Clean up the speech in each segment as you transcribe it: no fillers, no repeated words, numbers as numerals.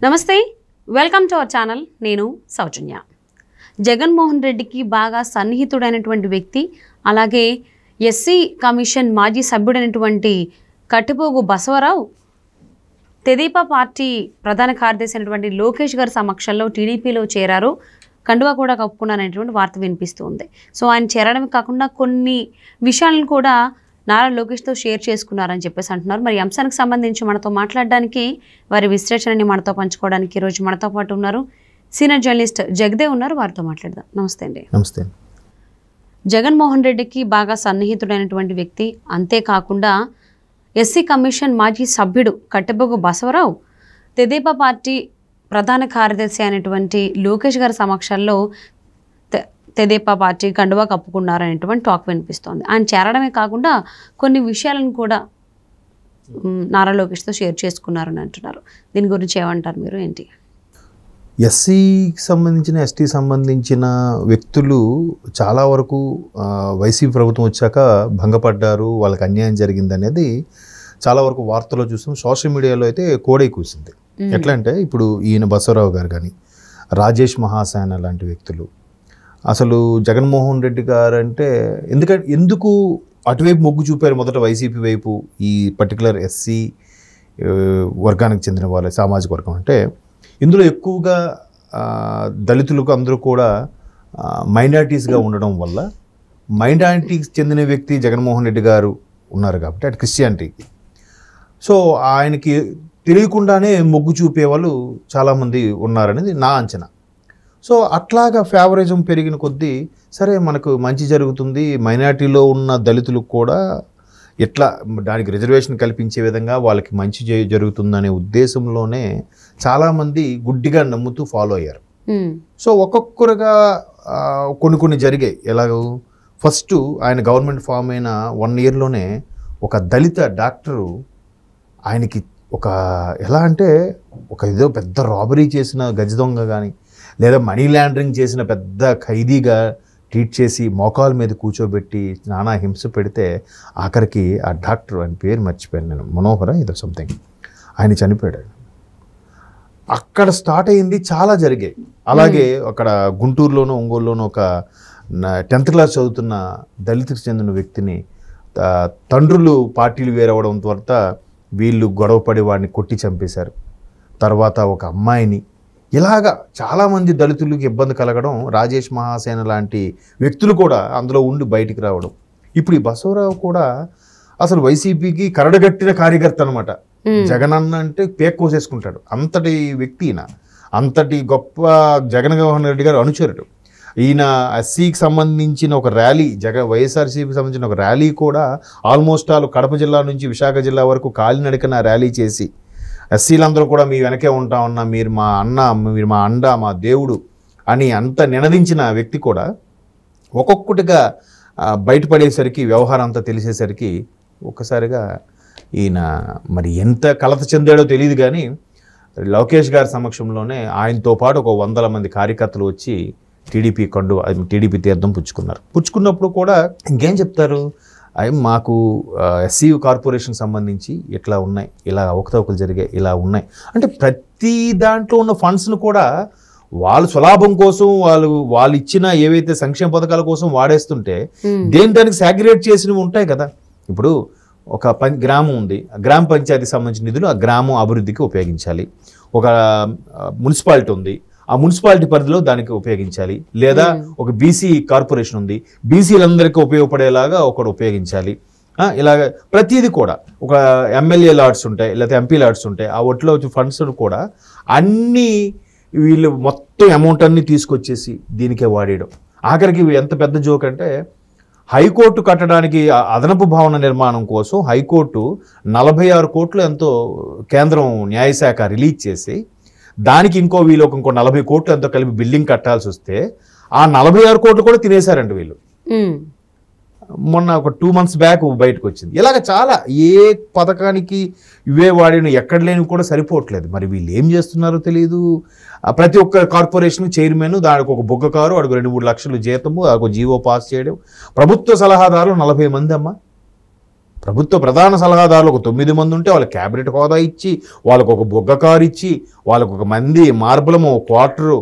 నమస్తే, welcome to our channel. నేను సౌజన్య. జగన్మోహన్ రెడ్డికి బాగా సన్నిహితుడైనటువంటి వ్యక్తి, అలాగే ఎస్సీ కమిషన్ మాజీ సభ్యుడైనటువంటి కట్టిపోగు బసవరావు తెదేపా పార్టీ ప్రధాన కార్యదర్శి అయినటువంటి లోకేష్ గారి సమక్షంలో టీడీపీలో చేరారు. కండువా కూడా కప్పుకున్నారనేటువంటి వార్త వినిపిస్తుంది. సో ఆయన చేరడమే కాకుండా కొన్ని విషయాలను కూడా నారా లోకేష్తో షేర్ చేసుకున్నారని చెప్పేసి అంటున్నారు. మరి అంశానికి సంబంధించి మనతో మాట్లాడడానికి, వారి విశ్లేషణని మనతో పంచుకోవడానికి ఈరోజు మనతో పాటు ఉన్నారు సీనియర్ జర్నలిస్ట్ జగదేవ్ ఉన్నారు. వారితో మాట్లాడదాం. నమస్తే అండి. నమస్తే. జగన్మోహన్ రెడ్డికి బాగా సన్నిహితుడైనటువంటి వ్యక్తి, అంతేకాకుండా ఎస్సీ కమిషన్ మాజీ సభ్యుడు కట్టెబొగ్గు బసవరావు తెదేపా పార్టీ ప్రధాన కార్యదర్శి అయినటువంటి లోకేష్ గారి సమక్షంలో తెదేపా పార్టీ కండువా కప్పుకున్నారనేటువంటి టాక్ వినిపిస్తోంది. ఆయన చేరడమే కాకుండా కొన్ని విషయాలను కూడా నారా లోకేష్తో షేర్ చేసుకున్నారని అంటున్నారు. దీని గురించి ఏమంటారు మీరు? ఏంటి ఎస్సీకి సంబంధించిన ఎస్టీ సంబంధించిన వ్యక్తులు చాలా వరకు వైసీపీ ప్రభుత్వం వచ్చాక భంగపడ్డారు, వాళ్ళకి అన్యాయం జరిగింది అనేది చాలా వరకు వార్తల్లో చూసాం. సోషల్ మీడియాలో అయితే కోడై కూసింది. ఎట్లా అంటే ఇప్పుడు ఈయన బసవరావు గారు కానీ రాజేష్ మహాసేన లాంటి వ్యక్తులు అసలు జగన్మోహన్ రెడ్డి గారు అంటే ఎందుకు అటువైపు మొగ్గు చూపారు? మొదట వైసీపీ వైపు ఈ పర్టికులర్ ఎస్సీ వర్గానికి చెందిన వాళ్ళ సామాజిక వర్గం అంటే ఇందులో ఎక్కువగా దళితులకు అందరూ కూడా మైనారిటీస్గా ఉండడం వల్ల మైనారిటీకి చెందిన వ్యక్తి జగన్మోహన్ రెడ్డి గారు ఉన్నారు కాబట్టి అటు క్రిస్టియానిటీకి, సో ఆయనకి తెలియకుండానే మొగ్గు చూపే వాళ్ళు చాలామంది ఉన్నారనేది నా అంచనా. సో అట్లాగా ఫేవరిజం పెరిగిన కొద్దీ సరే మనకు మంచి జరుగుతుంది, మైనారిటీలో ఉన్న దళితులకు కూడా ఎట్లా దానికి రిజర్వేషన్ కల్పించే విధంగా వాళ్ళకి మంచి జరుగుతుందనే ఉద్దేశంలోనే చాలామంది గుడ్డిగా నమ్ముతూ ఫాలో అయ్యారు. సో ఒక్కొక్కరుగా కొన్ని జరిగాయి. ఎలాగో ఫస్ట్ ఆయన గవర్నమెంట్ ఫామ్ అయిన 1 ఇయర్లోనే ఒక దళిత డాక్టరు ఆయనకి ఒక ఎలా అంటే ఒక ఏదో పెద్ద రాబరీ చేసిన గజ దొంగ కానీ లేదా మనీ లాండరింగ్ చేసిన పెద్ద ఖైదీగా ట్రీట్ చేసి మోకాల మీద కూర్చోబెట్టి నానా హింస పెడితే ఆఖరికి ఆ డాక్టర్, ఆయన పేరు మర్చిపోయాను నేను, మనోహర ఏదో సంథింగ్, ఆయన చనిపోయాడు. అక్కడ స్టార్ట్ అయింది, చాలా జరిగాయి. అలాగే అక్కడ గుంటూరులోనూ ఒంగోలులోనూ ఒక 10th క్లాస్ చదువుతున్న దళితుకు చెందిన వ్యక్తిని తండ్రులు పార్టీలు వేరవడం తర్వాత వీళ్ళు గొడవపడి వాడిని కొట్టి చంపేశారు. తర్వాత ఒక అమ్మాయిని, ఇలాగా చాలామంది దళితులకు ఇబ్బంది కలగడం, రాజేష్ మహాసేన లాంటి వ్యక్తులు కూడా అందులో ఉండి బయటికి రావడం. ఇప్పుడు ఈ బసవరావు కూడా అసలు వైసీపీకి కరడగట్టిన కార్యకర్త అనమాట. జగనన్న అంటే పేక్ కోసేసుకుంటాడు అంతటి వ్యక్తి ఈయన, అంతటి గొప్ప జగన్మోహన్ రెడ్డి గారు అనుచరుడు. ఈయన ఎస్సీకి సంబంధించిన ఒక ర్యాలీ, వైఎస్ఆర్సీపీకి సంబంధించిన ఒక ర్యాలీ కూడా ఆల్మోస్ట్ ఆల్ కడప జిల్లా నుంచి విశాఖ జిల్లా వరకు కాలినడకన ర్యాలీ చేసి ఎస్సీలందరూ కూడా మీ వెనకే ఉంటా ఉన్నా, మీరు మా అన్న, మీరు మా అండ, మా దేవుడు అని అంత నినదించిన వ్యక్తి కూడా ఒక్కొక్కటిగా బయటపడేసరికి, వ్యవహారం అంతా తెలిసేసరికి ఒక్కసారిగా ఈయన మరి ఎంత కలత చెందాడో తెలియదు కానీ లోకేష్ గారి సమక్షంలోనే ఆయనతో పాటు ఒక 100 మంది కార్యకర్తలు వచ్చి టీడీపీ తీర్థం పుచ్చుకున్నప్పుడు కూడా ఇంకేం చెప్తారు, మాకు ఎస్సీ కార్పొరేషన్ సంబంధించి ఇట్లా ఉన్నాయి, ఇలా అవకతవకలు జరిగాయి, ఇలా ఉన్నాయి అంటే ప్రతి దాంట్లో ఉన్న ఫండ్స్ను కూడా వాళ్ళు స్వలాభం కోసం వాళ్ళు ఇచ్చిన ఏవైతే సంక్షేమ పథకాల కోసం వాడేస్తుంటే దానికి సాగ్రిగేట్ చేసినవి ఉంటాయి కదా. ఇప్పుడు ఒక గ్రామం ఉంది, గ్రామ పంచాయతీకి సంబంధించిన నిధులు ఆ గ్రామం అభివృద్ధికి ఉపయోగించాలి. ఒక మున్సిపాలిటీ ఉంది, ఆ మున్సిపాలిటీ పరిధిలో దానికి ఉపయోగించాలి. లేదా ఒక బీసీ కార్పొరేషన్ ఉంది, బీసీలందరికీ ఉపయోగపడేలాగా ఒకటి ఉపయోగించాలి. ఇలాగ ప్రతిదీ కూడా ఒక ఎమ్మెల్యే లాడ్స్ ఉంటాయి, లేకపోతే ఎంపీ లాడ్స్ ఉంటాయి, ఆ ఒట్లో వచ్చే ఫండ్స్ కూడా అన్నీ వీళ్ళు మొత్తం అమౌంట్ అన్నీ తీసుకొచ్చేసి దీనికే వాడేయడం. ఆఖరికి ఎంత పెద్ద జోక్ అంటే హైకోర్టు కట్టడానికి అదనపు భవన నిర్మాణం కోసం హైకోర్టు 46 కోట్లు ఎంతో కేంద్రం న్యాయశాఖ రిలీజ్ చేసి దానికి వీళ్ళు ఇంకో 40 కోట్లు ఎంతో కలిపి బిల్డింగ్ కట్టాల్సి వస్తే ఆ 46 కోట్లు కూడా తినేశారండి వీళ్ళు. మొన్న ఒక 2 months బ్యాక్ బయటకు వచ్చింది. ఇలాగ చాలా ఏ పథకానికి ఇవే వాడిన ఎక్కడ లేనివి కూడా సరిపోవట్లేదు. మరి వీళ్ళు ఏం చేస్తున్నారో తెలియదు. ప్రతి ఒక్క కార్పొరేషన్ చైర్మన్ దానికి ఒక బొగ్గ కారు, అడుగు 2-3 లక్షలు జీతము, ఒక జీవో పాస్ చేయడం. ప్రభుత్వ సలహాదారులు 40 మంది అమ్మ. ప్రభుత్వ ప్రధాన సలహాదారులు ఒక 9 మంది ఉంటే వాళ్ళకి క్యాబినెట్ హోదా ఇచ్చి, వాళ్ళకు ఒక బొగ్గ కారు ఇచ్చి, వాళ్ళకు ఒక మంది మార్బలము, క్వార్టరు,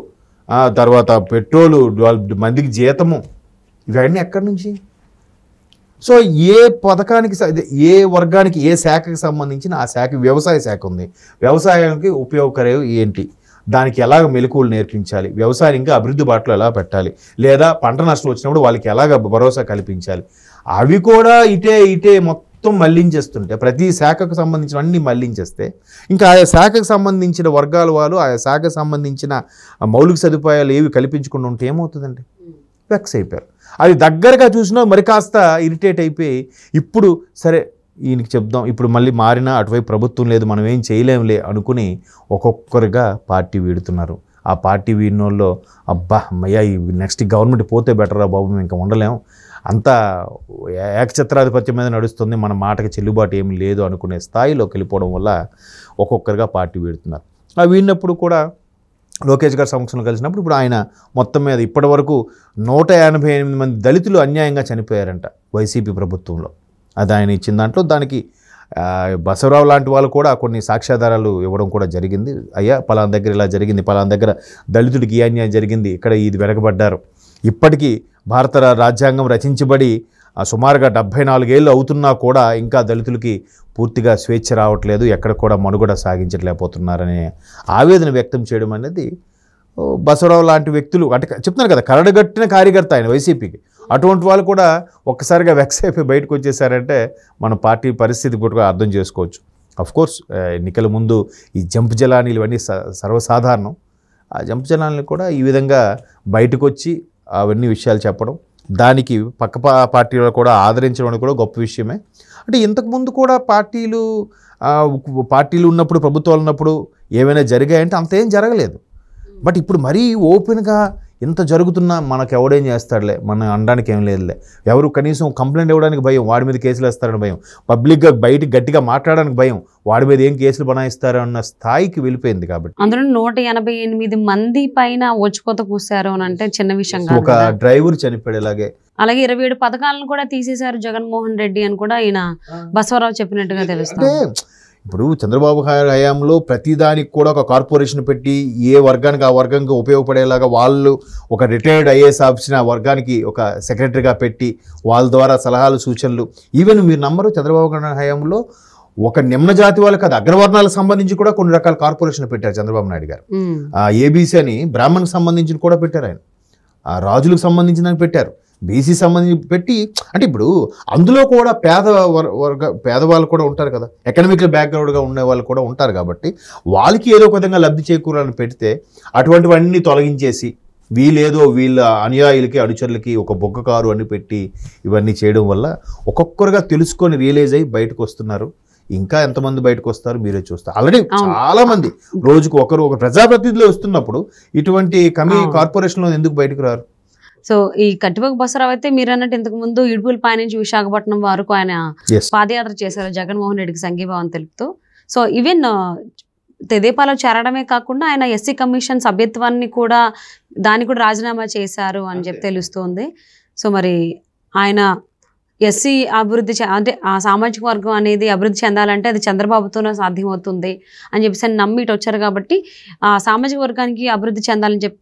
తర్వాత పెట్రోలు, మందికి జీతము, ఇవన్నీ ఎక్కడి నుంచి? సో ఏ పథకానికి, ఏ వర్గానికి, ఏ శాఖకి సంబంధించిన ఆ శాఖ, వ్యవసాయ శాఖ ఉంది, వ్యవసాయానికి ఉపయోగకరం ఏంటి, దానికి ఎలాగ మెలకువలు నేర్పించాలి, వ్యవసాయం ఇంకా అభివృద్ధి బాటలో ఎలా పెట్టాలి, లేదా పంట నష్టం వచ్చినప్పుడు వాళ్ళకి ఎలాగ భరోసా కల్పించాలి, అవి కూడా ఇటే మొత్తం మళ్లించేస్తుంటే, ప్రతి శాఖకు సంబంధించిన అన్ని మళ్లించేస్తే ఇంకా ఆయా శాఖకు సంబంధించిన వర్గాల వాళ్ళు ఆయా శాఖకు సంబంధించిన మౌలిక సదుపాయాలు ఏవి కల్పించకుండా ఉంటే ఏమవుతుందండి? వెక్స్ అయిపోయారు. అది దగ్గరగా చూసినా మరి కాస్త ఇరిటేట్ అయిపోయి, ఇప్పుడు సరే ఈయనకి చెప్దాం, ఇప్పుడు మళ్ళీ మారినా అటువైపు ప్రభుత్వం లేదు, మనం ఏం చేయలేంలే అనుకుని ఒక్కొక్కరుగా పార్టీ వీడుతున్నారు. ఆ పార్టీ వీడిన వాళ్ళు, అబ్బా అమ్మయ్య ఈ నెక్స్ట్ గవర్నమెంట్ పోతే బెటరా బాబు, మేము ఇంకా ఉండలేం, అంతా ఏకఛత్రాధిపత్యం మీద నడుస్తుంది, మన మాటకి చెల్లుబాటు ఏమి లేదు అనుకునే స్థాయిలోకి వెళ్ళిపోవడం వల్ల ఒక్కొక్కరుగా పార్టీ వీడుతున్నారు. ఆ వీడినప్పుడు కూడా లోకేష్ గారి సమక్షంలో కలిసినప్పుడు ఇప్పుడు ఆయన మొత్తం మీద ఇప్పటి వరకు 188 మంది దళితులు అన్యాయంగా చనిపోయారంట వైసీపీ ప్రభుత్వంలో. అది ఆయన ఇచ్చిన దాంట్లో, దానికి బసవరావు లాంటి వాళ్ళు కూడా కొన్ని సాక్ష్యాధారాలు ఇవ్వడం కూడా జరిగింది. అయ్యా పలానా దగ్గర ఇలా జరిగింది, పలానా దగ్గర దళితుడికి ఈ అన్యాయం జరిగింది, ఇక్కడ ఇది వెనకబడ్డారు. ఇప్పటికీ భారత రాజ్యాంగం రచించబడి సుమారుగా 74 ఏళ్ళు అవుతున్నా కూడా ఇంకా దళితులకి పూర్తిగా స్వేచ్ఛ రావట్లేదు, ఎక్కడ కూడా మనుగడ సాగించలేకపోతున్నారనే ఆవేదన వ్యక్తం చేయడం అనేది బసవరావు లాంటి వ్యక్తులు, అంటే చెప్తున్నారు కదా, కరడుగట్టిన కార్యకర్త ఆయన వైసీపీకి, అటువంటి వాళ్ళు కూడా ఒక్కసారిగా వెక్స్ అయిపోయి బయటకు వచ్చేసారంటే మన పార్టీ పరిస్థితి కూడా అర్థం చేసుకోవచ్చు. అఫ్కోర్స్ ఎన్నికల ముందు ఈ జంప్ జలానీలు ఇవన్నీ సర్వసాధారణం. ఆ జంప్ జలానీలు కూడా ఈ విధంగా బయటకు వచ్చి అవన్నీ విషయాలు చెప్పడం, దానికి పక్క పార్టీలు కూడా ఆదరించడం కూడా గొప్ప విషయమే. అంటే ఇంతకుముందు కూడా పార్టీలు ఉన్నప్పుడు, ప్రభుత్వాలు ఉన్నప్పుడు ఏమైనా జరిగాయంటే అంతేం జరగలేదు. బట్ ఇప్పుడు మరీ ఓపెన్గా ఇంత జరుగుతున్నా మనకు ఎవడేం చేస్తాడులే, మనం అనడానికి ఏం లేదులే, ఎవరు కనీసం కంప్లైంట్ ఇవ్వడానికి భయం, వాడి మీద కేసులు వేస్తారని భయం, పబ్లిక్గా బయటికి గట్టిగా మాట్లాడడానికి భయం, వాడి మీద ఏం కేసులు బనాయిస్తారు అన్న స్థాయికి వెళ్ళిపోయింది. కాబట్టి అందులో 188 మంది పైన ఒచ్చిపోత కూసారు అని అంటే చిన్న విషయం కాదు. ఒక డ్రైవర్ చనిపోయేలాగే, అలాగే 27 పథకాలను కూడా తీసేశారు జగన్మోహన్ రెడ్డి అని కూడా ఈయన బసవరావు చెప్పినట్టుగా తెలుస్తుంది. ఇప్పుడు చంద్రబాబు హయాంలో ప్రతిదానికి కూడా ఒక కార్పొరేషన్ పెట్టి ఏ వర్గానికి ఆ వర్గానికి ఉపయోగపడేలాగా వాళ్ళు ఒక రిటైర్డ్ ఐఏఎస్ ఆఫీసర్ ఆ వర్గానికి ఒక సెక్రటరీగా పెట్టి వాళ్ళ ద్వారా సలహాలు సూచనలు, ఈవెన్ మీరు నమ్మరు, చంద్రబాబు హయాంలో ఒక నిమ్న జాతి వాళ్ళకి అది అగ్రవర్ణాలకు సంబంధించి కూడా కొన్ని రకాల కార్పొరేషన్ పెట్టారు చంద్రబాబు నాయుడు గారు. ఏబీసీ అని బ్రాహ్మణ్కి సంబంధించి కూడా పెట్టారు ఆయన, రాజులకు సంబంధించిన పెట్టారు, బీసీ సంబంధించి పెట్టి, అంటే ఇప్పుడు అందులో కూడా పేదవాళ్ళు కూడా ఉంటారు కదా, ఎకనామికల్ బ్యాక్గ్రౌండ్గా ఉండే వాళ్ళు కూడా ఉంటారు. కాబట్టి వాళ్ళకి ఏదో ఒక విధంగా లబ్ధి చేకూరాలని పెడితే అటువంటివన్నీ తొలగించేసి వీళ్ళ అనుయాయులకి అనుచరులకి ఒక బొగ్గ కారు అని పెట్టి ఇవన్నీ చేయడం వల్ల ఒక్కొక్కరుగా తెలుసుకొని రియలైజ్ అయ్యి బయటకు వస్తున్నారు. ఇంకా ఎంతమంది బయటకు వస్తారు మీరే చూస్తారు. ఆల్రెడీ చాలా మంది రోజుకు ఒక ప్రజాప్రతినిధులు వస్తున్నప్పుడు ఇటువంటి కార్పొరేషన్లో ఎందుకు బయటకు రారు? సో ఈ కట్టిబాబు బసవరావు అయితే మీరు అన్నట్టు ఇంతకు ముందు ఇడుపులపై నుంచి విశాఖపట్నం వరకు ఆయన పాదయాత్ర చేశారు జగన్మోహన్ రెడ్డికి సంఘీభావం తెలుపుతూ. సో ఈవెన్ తెదేపాలో చేరడమే కాకుండా ఆయన ఎస్సీ కమిషన్ సభ్యత్వాన్ని కూడా దాన్ని కూడా రాజీనామా చేశారు అని చెప్పి తెలుస్తుంది. సో మరి ఆయన ఎస్సీ అభివృద్ధి అంటే ఆ సామాజిక వర్గం అనేది అభివృద్ధి చెందాలంటే అది చంద్రబాబుతోనే సాధ్యమవుతుంది అని చెప్పేసి నమ్మి ఇటు వచ్చారు. కాబట్టి ఆ సామాజిక వర్గానికి అభివృద్ధి చెందాలని చెప్పి